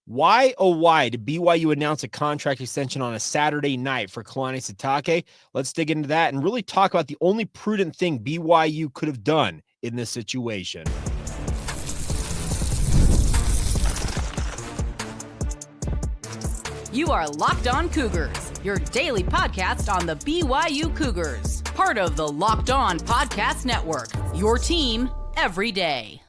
Why, oh why, did BYU announce a contract extension on a Saturday night for Kalani Sitake? Let's dig into that and really talk about the only prudent thing BYU could have done in this situation. You are Locked On Cougars, your daily podcast on the BYU Cougars, part of the Locked On Podcast Network, your team every day.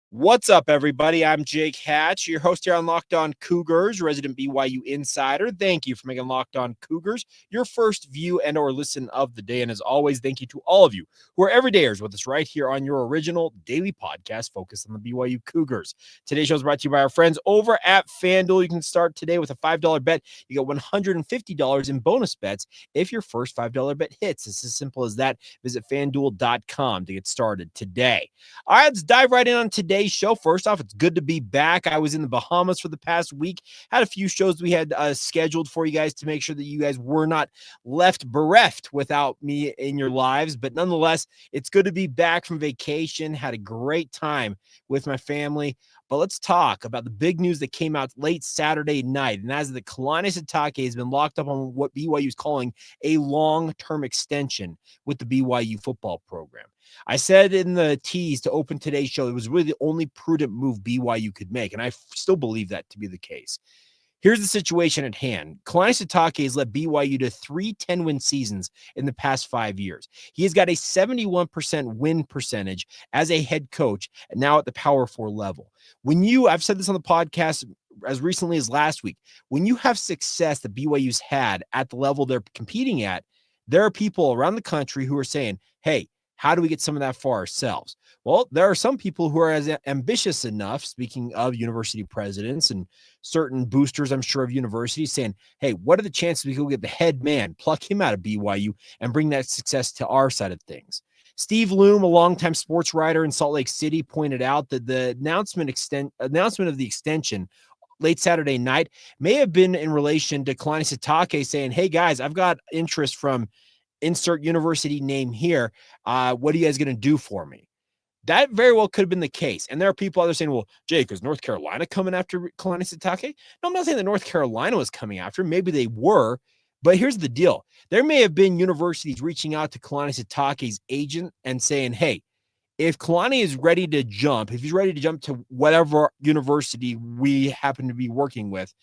What's up, everybody? I'm Jake Hatch, your host here on Locked On Cougars, resident BYU insider. Thank you for making Locked On Cougars your first view and or listen of the day. And as always, thank you to all of you who are everydayers with us right here on your original daily podcast focused on the BYU Cougars. Today's show is brought to you by our friends over at FanDuel. You can start today with a $5 bet. You get $150 in bonus bets if your first $5 bet hits. It's as simple as that. Visit FanDuel.com to get started today. All right, let's dive right in on today's show. First off, it's good to be back. I was in the Bahamas for the past week. Had a few shows we had scheduled for you guys to make sure that you guys were not left bereft without me in your lives. But nonetheless, it's good to be back from vacation. Had a great time with my family. But let's talk about the big news that came out late Saturday night. And that is that Kalani Sitake has been locked up on what BYU is calling a long-term extension with the BYU football program. I said in the tease to open today's show, it was really the only prudent move BYU could make. And I still believe that to be the case. Here's the situation at hand. Kalani Sitake has led BYU to 3 10-win seasons in the past 5 years. He has got a 71% win percentage as a head coach, and now at the Power 4 level. I've said this on the podcast as recently as last week, when you have success that BYU's had at the level they're competing at, there are people around the country who are saying, hey, how do we get some of that for ourselves? Well, there are some people who are as ambitious enough, speaking of university presidents and certain boosters, I'm sure, of universities, saying, hey, what are the chances we can get the head man, pluck him out of BYU, and bring that success to our side of things? Steve Loom, a longtime sports writer in Salt Lake City, pointed out that the announcement of the extension late Saturday night may have been in relation to Kalani Sitake saying, hey, guys, I've got interest from insert university name here. What are you guys going to do for me? That very well could have been the case. And there are people out there saying, well, Jake, is North Carolina coming after Kalani Sitake? No, I'm not saying that North Carolina was coming after him. Maybe they were. But here's the deal. There may have been universities reaching out to Kalani Sitake's agent and saying, hey, if Kalani is ready to jump, if he's ready to jump to whatever university we happen to be working with,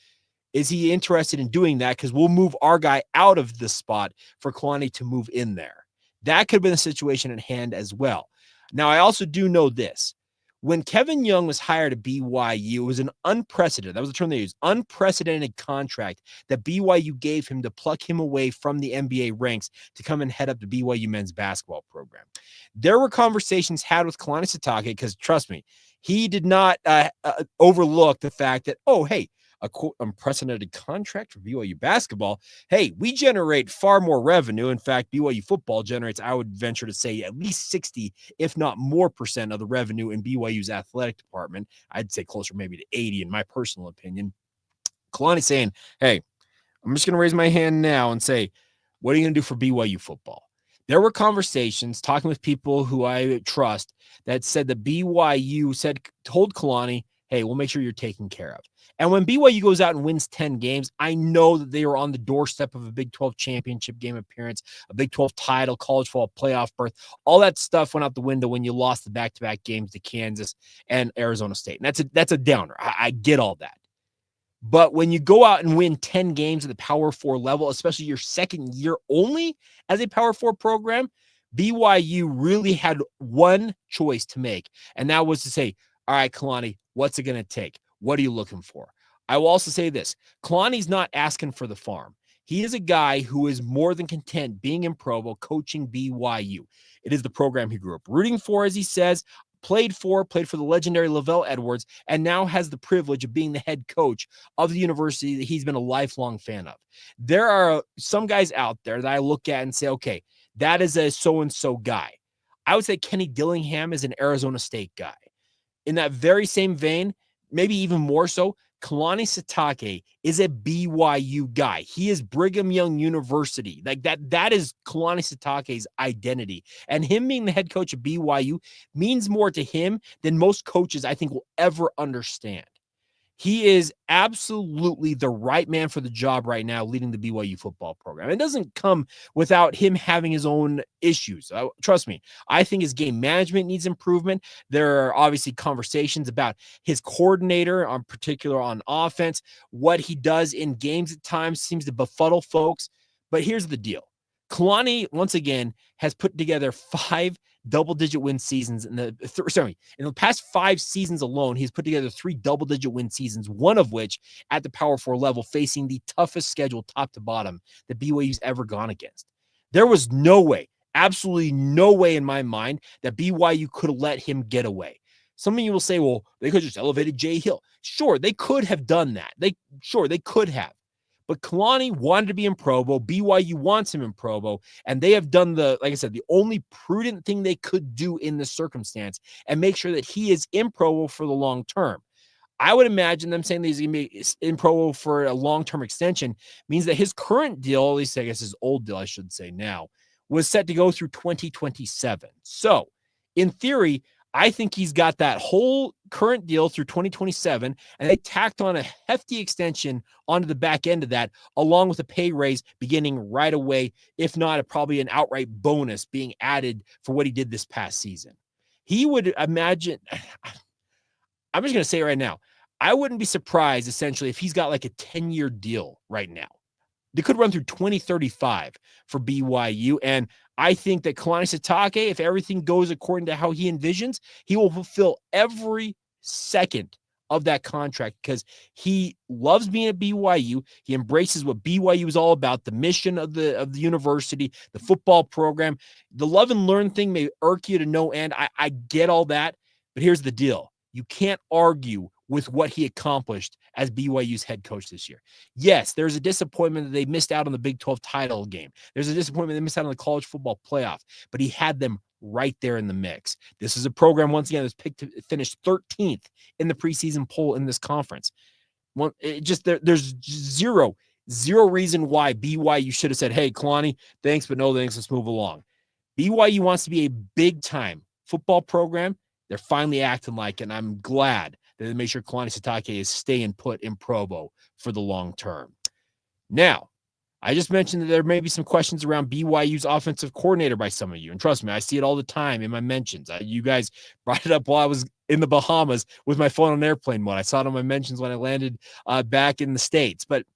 is he interested in doing that? Because we'll move our guy out of the spot for Kalani to move in there. That could have been the situation at hand as well. Now, I also do know this. When Kevin Young was hired at BYU, it was an unprecedented, that was the term they used, unprecedented contract that BYU gave him to pluck him away from the NBA ranks to come and head up the BYU men's basketball program. There were conversations had with Kalani Sitake because, trust me, he did not overlook the fact that, oh, hey, a quote unprecedented contract for BYU basketball. Hey, we generate far more revenue. In fact, BYU football generates, I would venture to say, at least 60, if not more percent of the revenue in BYU's athletic department. I'd say closer maybe to 80 in my personal opinion. Kalani saying, hey, I'm just going to raise my hand now and say, what are you going to do for BYU football? There were conversations talking with people who I trust that said that BYU told Kalani, hey, we'll make sure you're taken care of. And when BYU goes out and wins 10 games, I know that they are on the doorstep of a Big 12 championship game appearance, a Big 12 title, college football playoff berth. All that stuff went out the window when you lost the back-to-back games to Kansas and Arizona State. And that's a downer. I get all that. But when you go out and win 10 games at the Power 4 level, especially your second year only as a Power 4 program, BYU really had one choice to make, and that was to say, all right, Kalani, what's it going to take? What are you looking for? I will also say this. Kalani's not asking for the farm. He is a guy who is more than content being in Provo, coaching BYU. It is the program he grew up rooting for, as he says, played for the legendary Lavelle Edwards, and now has the privilege of being the head coach of the university that he's been a lifelong fan of. There are some guys out there that I look at and say, okay, that is a so-and-so guy. I would say Kenny Dillingham is an Arizona State guy. In that very same vein, maybe even more so, Kalani Sitake is a BYU guy. He is Brigham Young University. Like that is Kalani Sitake's identity. And him being the head coach of BYU means more to him than most coaches I think will ever understand. He is absolutely the right man for the job right now, leading the BYU football program. It doesn't come without him having his own issues. Trust me, I think his game management needs improvement. There are obviously conversations about his coordinator, on particular on offense. What he does in games at times seems to befuddle folks. But here's the deal. Kalani, once again, has put together 5 double-digit win seasons in the past 5 seasons alone. He's put together 3 double-digit win seasons, one of which at the Power 4 level, facing the toughest schedule top to bottom that BYU's ever gone against. There was no way, absolutely no way in my mind that BYU could have let him get away. Some of you will say, well, they could have just elevated Jay Hill. Sure, they could have done that. They could have. But Kalani wanted to be in Provo. BYU wants him in Provo. And they have done like I said, the only prudent thing they could do in this circumstance and make sure that he is in Provo for the long term. I would imagine them saying that he's going to be in Provo for a long-term extension means that his current deal, at least I guess his old deal, I should say now, was set to go through 2027. So in theory, I think he's got that whole current deal through 2027, and they tacked on a hefty extension onto the back end of that, along with a pay raise beginning right away, if not probably an outright bonus being added for what he did this past season. He would imagine, I'm just going to say it right now, I wouldn't be surprised essentially if he's got like a 10-year deal right now. They could run through 2035 for BYU. And I think that Kalani Sitake, if everything goes according to how he envisions, he will fulfill every second of that contract because he loves being at BYU. He embraces what BYU is all about, the mission of the university, the football program. The love and learn thing may irk you to no end. I get all that. But here's the deal. You can't argue with what he accomplished as BYU's head coach this year. Yes, there's a disappointment that they missed out on the Big 12 title game. There's a disappointment they missed out on the college football playoff, but he had them right there in the mix. This is a program, once again, that's picked to finish 13th in the preseason poll in this conference. There's zero reason why BYU should have said, hey, Kalani, thanks, but no thanks, let's move along. BYU wants to be a big-time football program. They're finally acting like it, and I'm glad that they make sure Kalani Sitake is staying put in Provo for the long term. Now, I just mentioned that there may be some questions around BYU's offensive coordinator by some of you, and trust me, I see it all the time in my mentions. You guys brought it up while I was in the Bahamas with my phone on airplane mode. I saw it on my mentions when I landed back in the States. But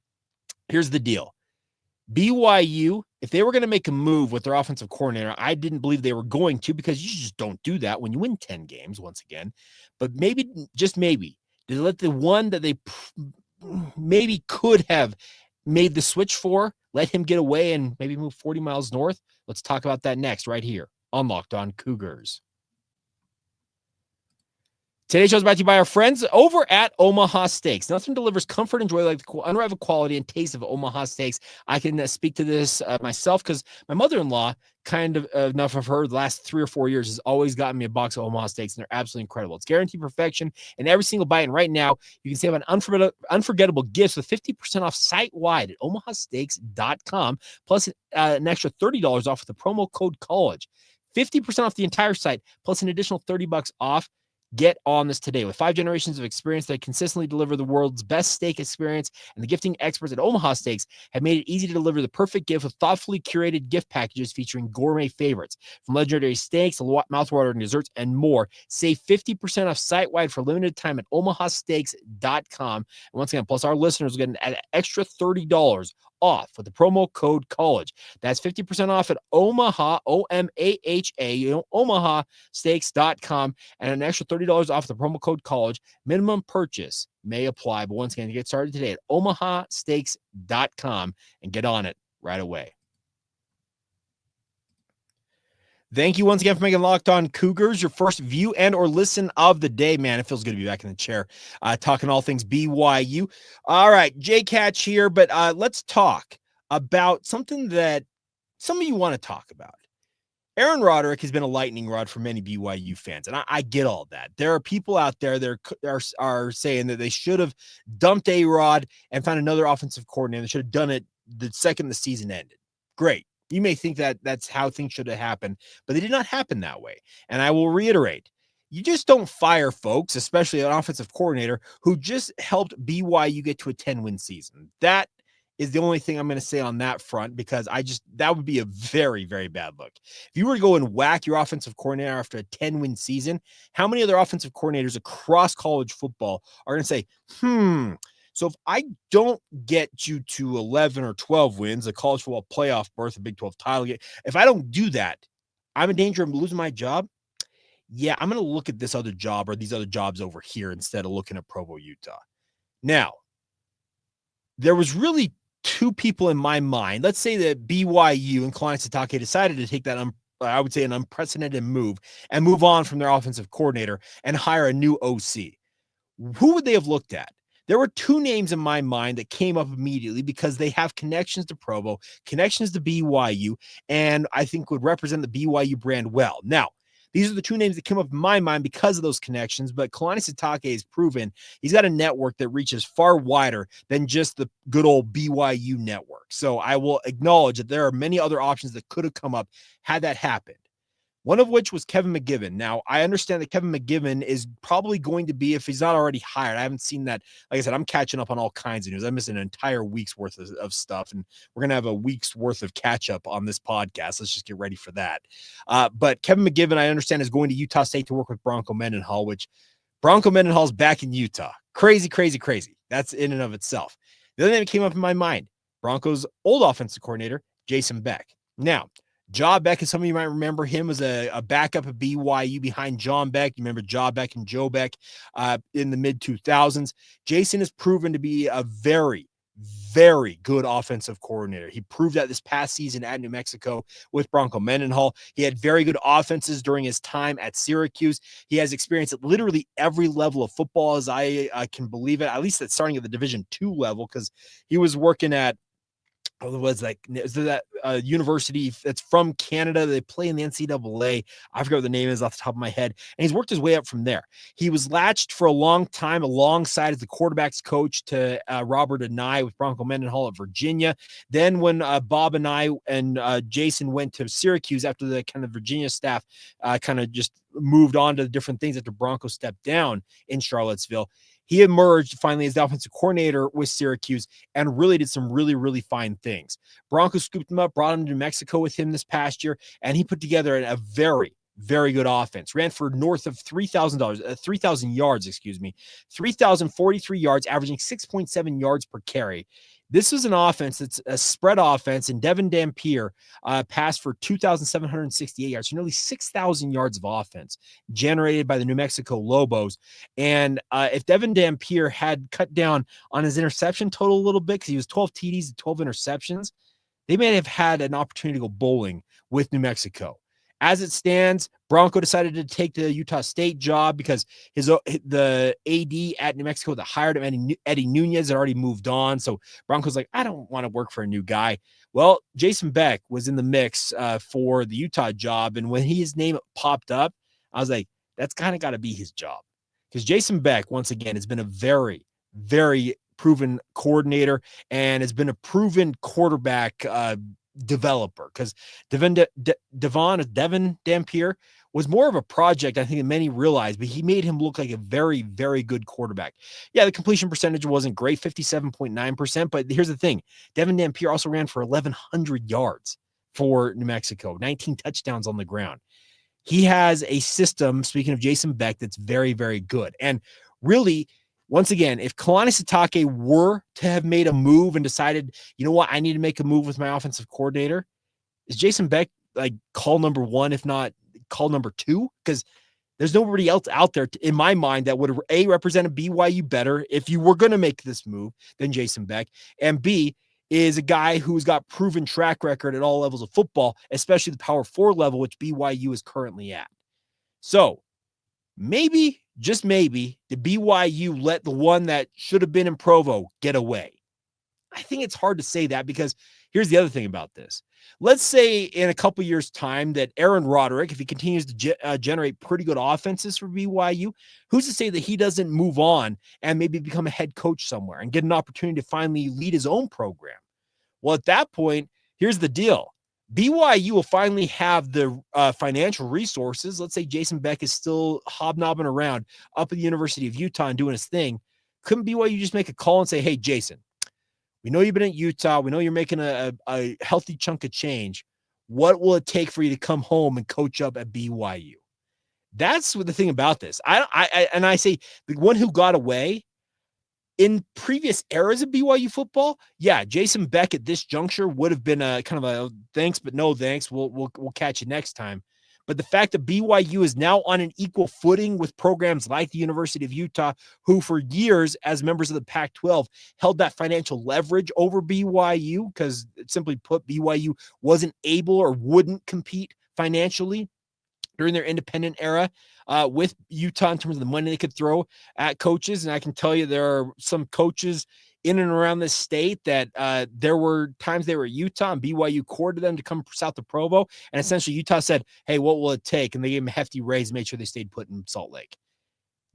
here's the deal. BYU, if they were going to make a move with their offensive coordinator, I didn't believe they were going to, because you just don't do that when you win 10 games once again. But maybe, just maybe, they let the one that they maybe could have made the switch for, let him get away and maybe move 40 miles north. Let's talk about that next right here on Locked On Cougars. Today's show is brought to you by our friends over at Omaha Steaks. Nothing delivers comfort and joy like the unrivaled quality and taste of Omaha Steaks. I can speak to this myself because my mother-in-law, kind of enough of her, the last 3 or 4 years, has always gotten me a box of Omaha Steaks, and they're absolutely incredible. It's guaranteed perfection in every single bite. And right now, you can save on unforgettable gifts with 50% off site-wide at omahasteaks.com, plus an extra $30 off with the promo code COLLEGE. 50% off the entire site, plus an additional $30 off. Get on this today. With 5 generations of experience that consistently deliver the world's best steak experience, and the gifting experts at Omaha Steaks have made it easy to deliver the perfect gift with thoughtfully curated gift packages featuring gourmet favorites. From legendary steaks to mouthwatering desserts and more. Save 50% off site-wide for limited time at omahasteaks.com. And once again, plus our listeners will get an extra $30 off with the promo code COLLEGE. That's 50% off at Omaha, OMAHA, omahasteaks.com, and an extra $30 off the promo code COLLEGE. Minimum purchase may apply, but once again, get started today at omahasteaks.com and get on it right away. Thank you once again for making Locked On Cougars your first view and or listen of the day. Man, it feels good to be back in the chair talking all things BYU. All right, Jake Hatch here, but let's talk about something that some of you want to talk about. Aaron Roderick has been a lightning rod for many BYU fans, and I get all that. There are people out there that are saying that they should have dumped A-Rod and found another offensive coordinator. They should have done it the second the season ended. Great. You may think that that's how things should have happened, but they did not happen that way. And I will reiterate, You just don't fire folks, especially an offensive coordinator who just helped BYU get to a 10-win season. That is the only thing I'm going to say on that front, because that would be a very, very bad look. If you were to go and whack your offensive coordinator after a 10-win season, how many other offensive coordinators across college football are going to say, so if I don't get you to 11 or 12 wins, a college football playoff berth, a Big 12 title game, if I don't do that, I'm in danger of losing my job? Yeah, I'm going to look at this other job or these other jobs over here instead of looking at Provo, Utah. Now, there was really two people in my mind. Let's say that BYU and Kalani Sitake decided to take that, I would say, an unprecedented move and move on from their offensive coordinator and hire a new OC. Who would they have looked at? There were two names in my mind that came up immediately because they have connections to Provo, connections to BYU, and I think would represent the BYU brand well. Now, these are the two names that came up in my mind because of those connections, but Kalani Sitake has proven he's got a network that reaches far wider than just the good old BYU network. So I will acknowledge that there are many other options that could have come up had that happened. One of which was Kevin McGivern. Now, I understand that Kevin McGivern is probably going to be, if he's not already hired, I haven't seen that. Like I said, I'm catching up on all kinds of news. I missed an entire week's worth of stuff, and we're going to have a week's worth of catch up on this podcast. Let's just get ready for that. But Kevin McGivern, I understand, is going to Utah State to work with Bronco Mendenhall, which Bronco Mendenhall's back in Utah. Crazy, crazy, crazy. That's in and of itself. The other thing that came up in my mind, Broncos' old offensive coordinator, Jason Beck. Now, Jaw Beck, as some of you might remember him, as a backup at BYU behind John Beck. You remember Jaw Beck and Joe Beck in the mid-2000s. Jason has proven to be a very, very good offensive coordinator. He proved that this past season at New Mexico with Bronco Mendenhall. He had very good offenses during his time at Syracuse. He has experience at literally every level of football, as I can believe it, at least at starting at the Division II level, because he was working at university that's from Canada. They play in the NCAA. I forget what the name is off the top of my head. And he's worked his way up from there. He was latched for a long time alongside as the quarterback's coach to Robert and I with Bronco Mendenhall at Virginia. Then when Bob and I and Jason went to Syracuse after the kind of Virginia staff kind of just moved on to different things after Bronco stepped down in Charlottesville, he emerged finally as the offensive coordinator with Syracuse and really did some really, really fine things. Bronco scooped him up, brought him to New Mexico with him this past year, and he put together a very, very good offense. Ran for north of 3,000 yards, 3,043 yards, averaging 6.7 yards per carry. This is an offense that's a spread offense, and Devin Dampier passed for 2,768 yards, so nearly 6,000 yards of offense generated by the New Mexico Lobos. And if Devin Dampier had cut down on his interception total a little bit, because he was 12 TDs and 12 interceptions, they may have had an opportunity to go bowling with New Mexico. As it stands, Bronco decided to take the Utah State job because the AD at New Mexico that hired him, Eddie Nunez, had already moved on. So Bronco's like, I don't want to work for a new guy. Well, Jason Beck was in the mix for the Utah job. And when his name popped up, I was like, that's kind of got to be his job. Because Jason Beck, once again, has been a very, very proven coordinator and has been a proven quarterback developer, because Devin Dampier was more of a project, I think, than many realized, but he made him look like a very, very good quarterback. Yeah, the completion percentage wasn't great, 57.9%, but here's the thing. Devin Dampier also ran for 1,100 yards for New Mexico, 19 touchdowns on the ground. He has a system, speaking of Jason Beck, that's very, very good. And really, once again, if Kalani Sitake were to have made a move and decided, you know what, I need to make a move with my offensive coordinator, is Jason Beck like call number one, if not call number two? Because there's nobody else out there in my mind that would A, represent a BYU better if you were going to make this move than Jason Beck, and B, is a guy who's got proven track record at all levels of football, especially the Power 4 level, which BYU is currently at. So maybe, just maybe, the BYU let the one that should have been in Provo get away. I think it's hard to say that, because here's the other thing about this. Let's say in a couple years' time that Aaron Roderick, if he continues to generate pretty good offenses for BYU, who's to say that he doesn't move on and maybe become a head coach somewhere and get an opportunity to finally lead his own program? Well, at that point, here's the deal. BYU will finally have the financial resources. Let's say Jason Beck is still hobnobbing around up at the University of Utah and doing his thing. Couldn't BYU just make a call and say, hey, Jason, we know you've been at Utah. We know you're making a healthy chunk of change. What will it take for you to come home and coach up at BYU? That's what the thing about this. I say the one who got away in previous eras of BYU football, yeah, Jason Beck at this juncture would have been a kind of a thanks, but no thanks. We'll catch you next time. But the fact that BYU is now on an equal footing with programs like the University of Utah, who for years, as members of the Pac-12, held that financial leverage over BYU because, simply put, BYU wasn't able or wouldn't compete financially during their independent era with Utah in terms of the money they could throw at coaches. And I can tell you there are some coaches in and around this state that there were times they were at Utah and BYU courted them to come south to Provo. And essentially Utah said, hey, what will it take? And they gave them a hefty raise and made sure they stayed put in Salt Lake.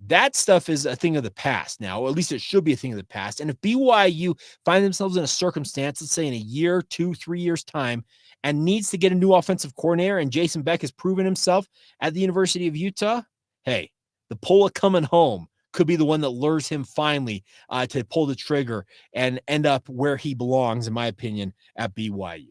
That stuff is a thing of the past now, or at least it should be a thing of the past. And if BYU find themselves in a circumstance, let's say in a year, 2, 3 years time, and needs to get a new offensive coordinator, and Jason Beck has proven himself at the University of Utah, hey, the pull of coming home could be the one that lures him finally to pull the trigger and end up where he belongs, in my opinion, at BYU.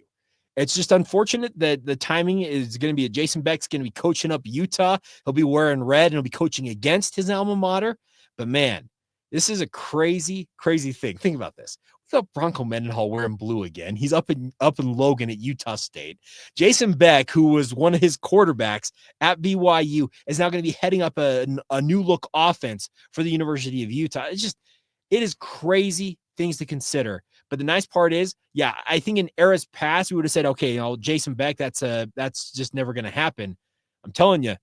It's just unfortunate that the timing is going to be Jason Beck's going to be coaching up Utah. He'll be wearing red and he'll be coaching against his alma mater. But man, this is a crazy, crazy thing. Think about this. What's up, Bronco Mendenhall wearing blue again? He's up in Logan at Utah State. Jason Beck, who was one of his quarterbacks at BYU, is now going to be heading up a new look offense for the University of Utah. It is crazy things to consider. But the nice part is, yeah, I think in eras past, we would have said, okay, Jason Beck, that's just never going to happen. I'm telling you,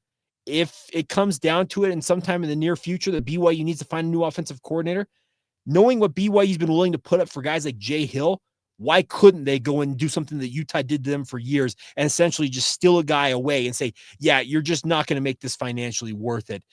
if it comes down to it and sometime in the near future that BYU needs to find a new offensive coordinator, knowing what BYU's been willing to put up for guys like Jay Hill, why couldn't they go and do something that Utah did to them for years and essentially just steal a guy away and say, yeah, you're just not going to make this financially worth it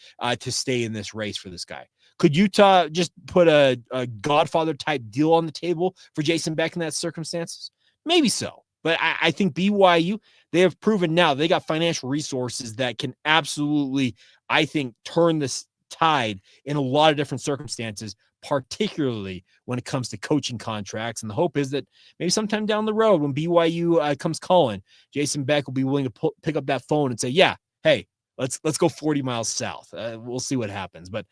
to stay in this race for this guy? Could Utah just put a Godfather type deal on the table for Jason Beck in that circumstances? Maybe so. But I think BYU, they have proven now they got financial resources that can absolutely, I think, turn this tide in a lot of different circumstances, particularly when it comes to coaching contracts. And the hope is that maybe sometime down the road when BYU comes calling, Jason Beck will be willing to pick up that phone and say, yeah, hey, let's go 40 miles south. We'll see what happens. But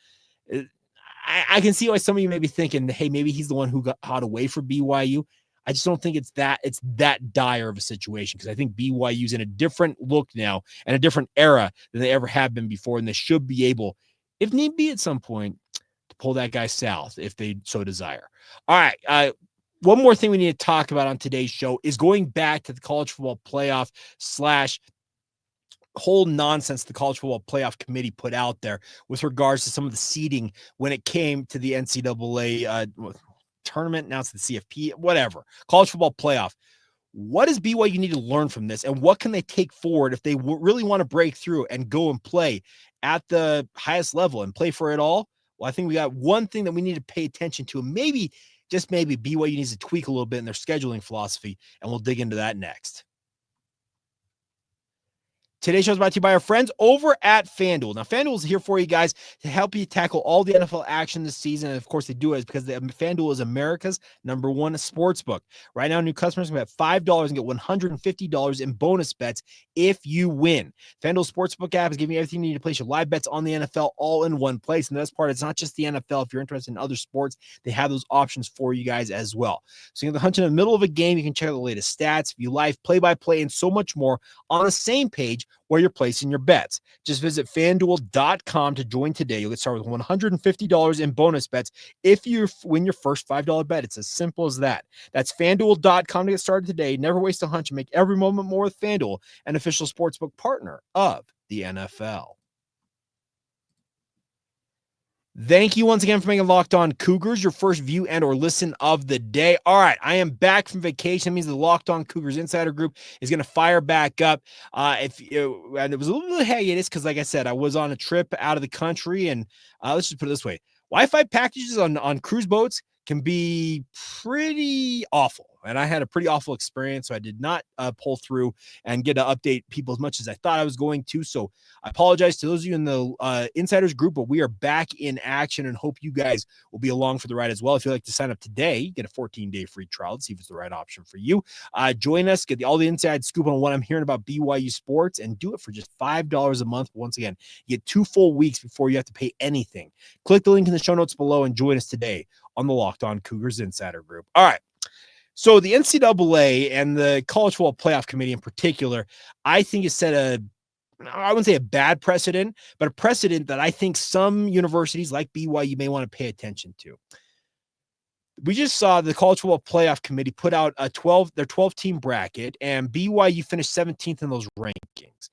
I can see why some of you may be thinking, hey, maybe he's the one who got away for BYU. I just don't think it's that dire of a situation because I think BYU's in a different look now and a different era than they ever have been before. And they should be able, if need be at some point, to pull that guy south if they so desire. All right. One more thing we need to talk about on today's show is going back to the college football playoff / whole nonsense the college football playoff committee put out there with regards to some of the seeding when it came to the NCAA tournament. Now it's the CFP, whatever, college football playoff. What does BYU need to learn from this, and what can they take forward if they really want to break through and go and play at the highest level and play for it all? Well, I think we got one thing that we need to pay attention to, and maybe, just maybe, BYU needs to tweak a little bit in their scheduling philosophy, and we'll dig into that next. Today's show is brought to you by our friends over at FanDuel. Now, FanDuel is here for you guys to help you tackle all the NFL action this season. And, of course, they do it because FanDuel is America's #1 sports book. Right now, new customers can bet $5 and get $150 in bonus bets if you win. FanDuel Sportsbook app is giving you everything you need to place your live bets on the NFL all in one place. And the best part, it's not just the NFL. If you're interested in other sports, they have those options for you guys as well. So, you're the hunt in the middle of a game. You can check out the latest stats, view live play-by-play, and so much more on the same page where you're placing your bets. Just visit FanDuel.com to join today. You'll get started with $150 in bonus bets if you win your first $5 bet. It's as simple as that. That's FanDuel.com to get started today. Never waste a hunch and make every moment more with FanDuel, an official sportsbook partner of the NFL. Thank you once again for making Locked On Cougars your first view and or listen of the day. All right, I am back from vacation. That means the Locked On Cougars Insider Group is going to fire back up. And it was a little bit of hiatus because, like I said, I was on a trip out of the country, and let's just put it this way: Wi-Fi packages on cruise boats can be pretty awful. And I had a pretty awful experience, so I did not pull through and get to update people as much as I thought I was going to. So I apologize to those of you in the insiders group, but we are back in action and hope you guys will be along for the ride as well. If you'd like to sign up today, get a 14-day free trial to see if it's the right option for you. Join us, get all the inside scoop on what I'm hearing about BYU sports, and do it for just $5 a month. Once again, you get 2 full weeks before you have to pay anything. Click the link in the show notes below and join us today on the Locked On Cougars Insider Group. All right. So the NCAA and the College Football Playoff Committee in particular, I think has set I wouldn't say a bad precedent, but a precedent that I think some universities like BYU may want to pay attention to. We just saw the College Football Playoff Committee put out their 12-team bracket, and BYU finished 17th in those rankings.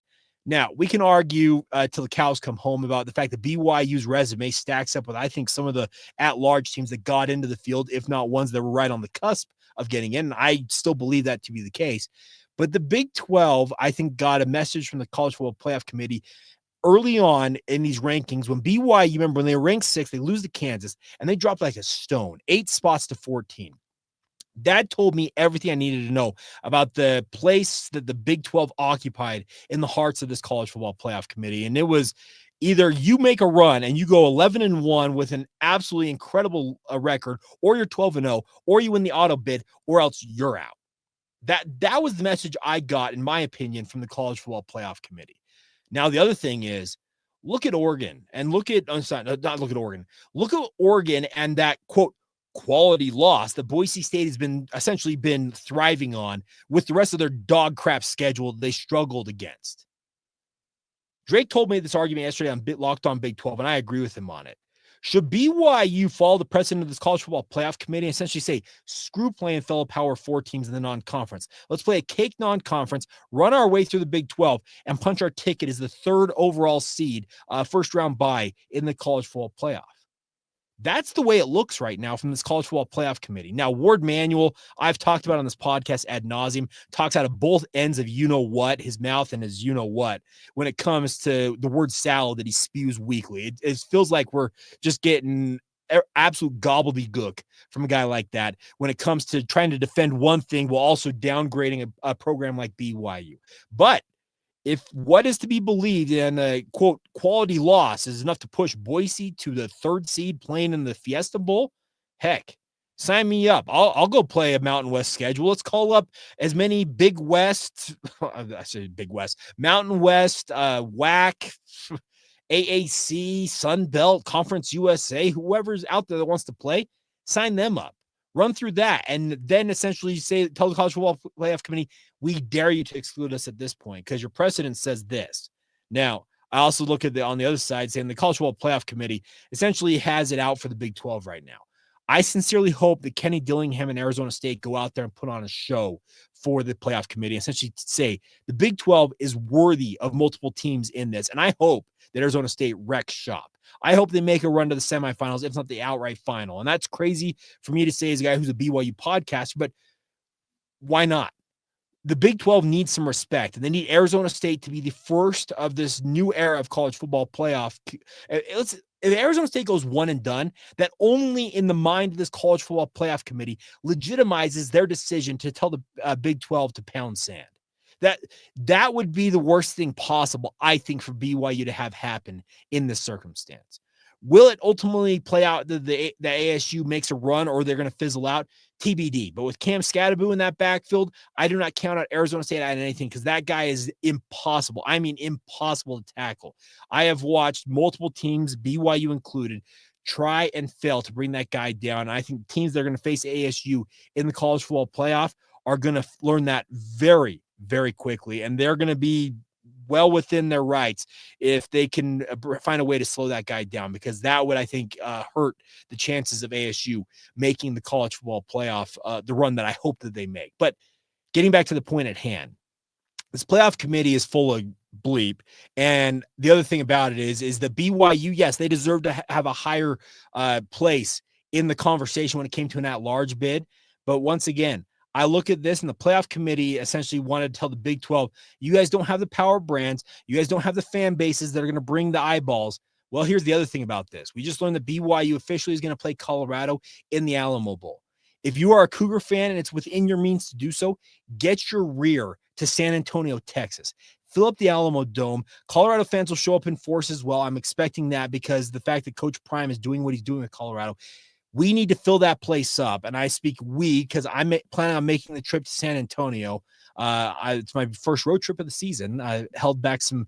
Now, we can argue till the cows come home about the fact that BYU's resume stacks up with, I think, some of the at-large teams that got into the field, if not ones that were right on the cusp of getting in. And I still believe that to be the case. But the Big 12, I think, got a message from the College Football Playoff Committee early on in these rankings when BYU, remember, when they were ranked 6th, they lose to Kansas, and they dropped like a stone, 8 spots to 14. That told me everything I needed to know about the place that the Big 12 occupied in the hearts of this College Football Playoff Committee. And it was either you make a run and you go 11-1 with an absolutely incredible record, or you're 12-0, or you win the auto bid, or else you're out. That was the message I got, in my opinion, from the College Football Playoff Committee. Now, the other thing is, look at Oregon and look at Oregon and that, quote, quality loss that Boise State has essentially been thriving on with the rest of their dog crap schedule they struggled against. Drake told me this argument yesterday on Locked On Big 12, and I agree with him on it. Should BYU follow the precedent of this College Football Playoff Committee and essentially say, screw playing fellow Power 4 teams in the non-conference? Let's play a cake non-conference, run our way through the Big 12, and punch our ticket as the 3rd overall seed, first-round bye in the College Football Playoff. That's the way it looks right now from this College Football Playoff Committee. Now, Ward Manuel, I've talked about on this podcast ad nauseum, talks out of both ends of you-know-what, his mouth and his you-know-what, when it comes to the word salad that he spews weekly. It feels like we're just getting absolute gobbledygook from a guy like that when it comes to trying to defend one thing while also downgrading a program like BYU. But if what is to be believed in a, quote, quality loss is enough to push Boise to the 3rd seed playing in the Fiesta Bowl, heck, sign me up. I'll go play a Mountain West schedule. Let's call up as many Big West, I said Big West, Mountain West, WAC, AAC, Sun Belt, Conference USA, whoever's out there that wants to play, sign them up. Run through that, and then essentially tell the College Football Playoff Committee, we dare you to exclude us at this point because your precedent says this. Now, I also look at on the other side saying the College Football Playoff Committee essentially has it out for the Big 12 right now. I sincerely hope that Kenny Dillingham and Arizona State go out there and put on a show for the playoff committee, essentially say the Big 12 is worthy of multiple teams in this. And I hope that Arizona State wrecks shop. I hope they make a run to the semifinals, if not the outright final. And that's crazy for me to say as a guy who's a BYU podcaster, but why not? The Big 12 needs some respect, and they need Arizona State to be the first of this new era of college football playoff. If Arizona State goes one and done, that only in the mind of this college football playoff committee legitimizes their decision to tell the Big 12 to pound sand. That would be the worst thing possible, I think, for BYU to have happen in this circumstance. Will it ultimately play out that the ASU makes a run or they're going to fizzle out? TBD. But with Cam Scadaboo in that backfield, I do not count out Arizona State at anything because that guy is impossible. I mean, impossible to tackle. I have watched multiple teams, BYU included, try and fail to bring that guy down. And I think teams that are going to face ASU in the college football playoff are going to learn that very, very quickly. And they're going to be well within their rights if they can find a way to slow that guy down, because that would, I think, hurt the chances of ASU making the college football playoff, the run that I hope that they make. But getting back to the point at hand, this playoff committee is full of bleep. And the other thing about it is the BYU, yes, they deserve to have a higher place in the conversation when it came to an at-large bid. But once again, I look at this, and the playoff committee essentially wanted to tell the Big 12, you guys don't have the power brands. You guys don't have the fan bases that are going to bring the eyeballs. Well, here's the other thing about this. We just learned that BYU officially is going to play Colorado in the Alamo Bowl. If you are a Cougar fan and it's within your means to do so, get your rear to San Antonio, Texas. Fill up the Alamo Dome. Colorado fans will show up in force as well. I'm expecting that because the fact that Coach Prime is doing what he's doing with Colorado, we need to fill that place up. And I speak we because I'm planning on making the trip to San Antonio. It's my first road trip of the season. I held back some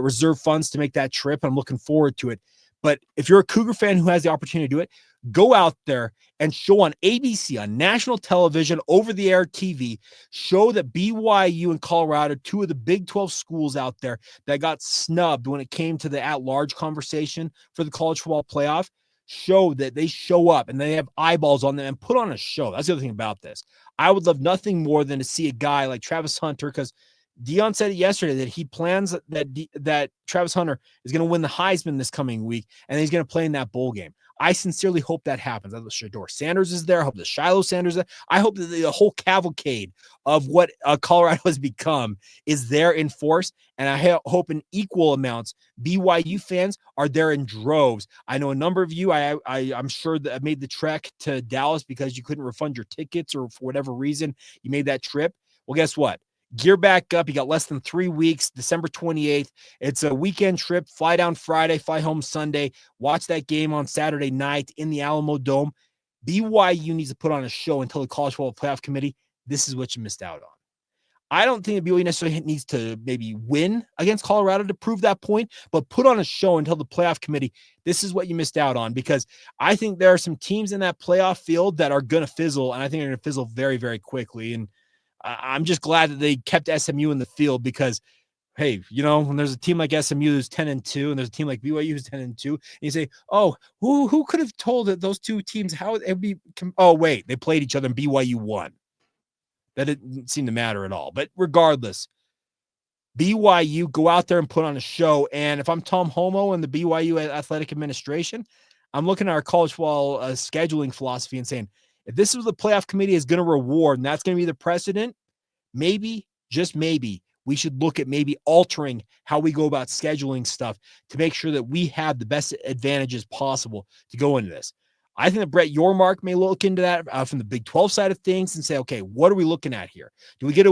reserve funds to make that trip. I'm looking forward to it. But if you're a Cougar fan who has the opportunity to do it, go out there and show on ABC, on national television, over-the-air TV, show that BYU and Colorado, two of the Big 12 schools out there that got snubbed when it came to the at-large conversation for the college football playoff, show that they show up and they have eyeballs on them and put on a show. That's the other thing about this. I would love nothing more than to see a guy like Travis Hunter, because Dion said it yesterday that he plans that Travis Hunter is going to win the Heisman this coming week, and he's going to play in that bowl game. I sincerely hope that happens. I hope Shedeur Sanders is there. I hope the Shiloh Sanders is there. I hope that the whole cavalcade of what Colorado has become is there in force, and I hope in equal amounts BYU fans are there in droves. I know a number of you, I'm sure that made the trek to Dallas because you couldn't refund your tickets or for whatever reason you made that trip. Well, guess what? Gear back up. You got less than 3 weeks, December 28th. It's a weekend trip. Fly down Friday, fly home Sunday. Watch that game on Saturday night in the Alamo Dome. BYU needs to put on a show until the College Football Playoff Committee. This is what you missed out on. I don't think BYU necessarily needs to maybe win against Colorado to prove that point, but put on a show until the playoff committee. This is what you missed out on, because I think there are some teams in that playoff field that are going to fizzle, and I think they're going to fizzle very, very quickly. And I'm just glad that they kept SMU in the field because, hey, you know, when there's a team like SMU who's 10-2 and there's a team like BYU who's 10-2, and you say, oh, who could have told that those two teams, how it would be? Oh, wait, they played each other and BYU won. That didn't seem to matter at all. But regardless, BYU, go out there and put on a show. And if I'm Tom Homo and the BYU athletic administration, I'm looking at our college football scheduling philosophy and saying, if this is what the playoff committee is going to reward, and that's going to be the precedent, maybe, just maybe, we should look at maybe altering how we go about scheduling stuff to make sure that we have the best advantages possible to go into this. I think that Brett Yormark may look into that from the Big 12 side of things and say, okay, what are we looking at here? Do we get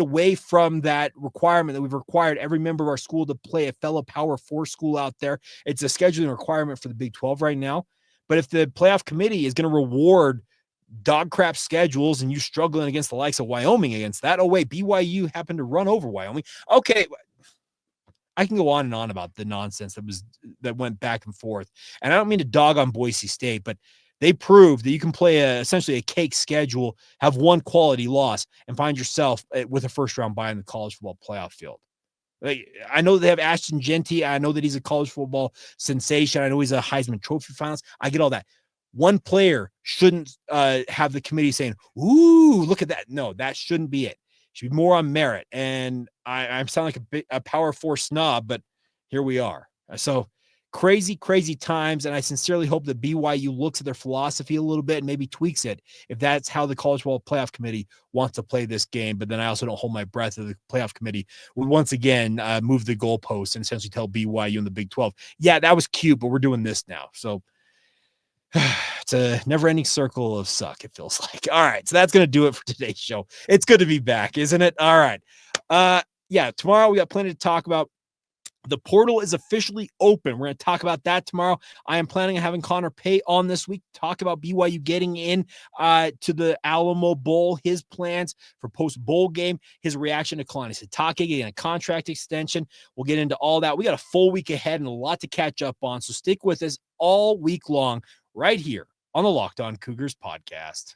away from that requirement that we've required every member of our school to play a fellow Power 4 school out there? It's a scheduling requirement for the Big 12 right now. But if the playoff committee is going to reward dog crap schedules and you struggling against the likes of Wyoming against that, oh, wait, BYU happened to run over Wyoming. Okay, I can go on and on about the nonsense that went back and forth. And I don't mean to dog on Boise State, but they proved that you can play essentially a cake schedule, have one quality loss, and find yourself with a first-round bye in the college football playoff field. Like, I know they have Ashton Genty. I know that he's a college football sensation. I know he's a Heisman Trophy finalist. I get all that. One player shouldn't have the committee saying, ooh, look at that. No, that shouldn't be it. Should be more on merit. And I sound like a Power 4 snob, but here we are. So crazy, crazy times. And I sincerely hope that BYU looks at their philosophy a little bit and maybe tweaks it if that's how the College Football Playoff Committee wants to play this game. But then I also don't hold my breath that the playoff committee would once again move the goalposts and essentially tell BYU in the Big 12, yeah, that was cute, but we're doing this now. So it's a never-ending circle of suck, it feels like. All right, so that's going to do it for today's show. It's good to be back, isn't it? All right. Yeah, tomorrow we got plenty to talk about. The portal is officially open. We're going to talk about that tomorrow. I am planning on having Connor Pay on this week, talk about BYU getting in to the Alamo Bowl, his plans for post-bowl game, his reaction to Kalani Sitake getting a contract extension. We'll get into all that. We got a full week ahead and a lot to catch up on, so stick with us all week long right here on the Locked On Cougars podcast.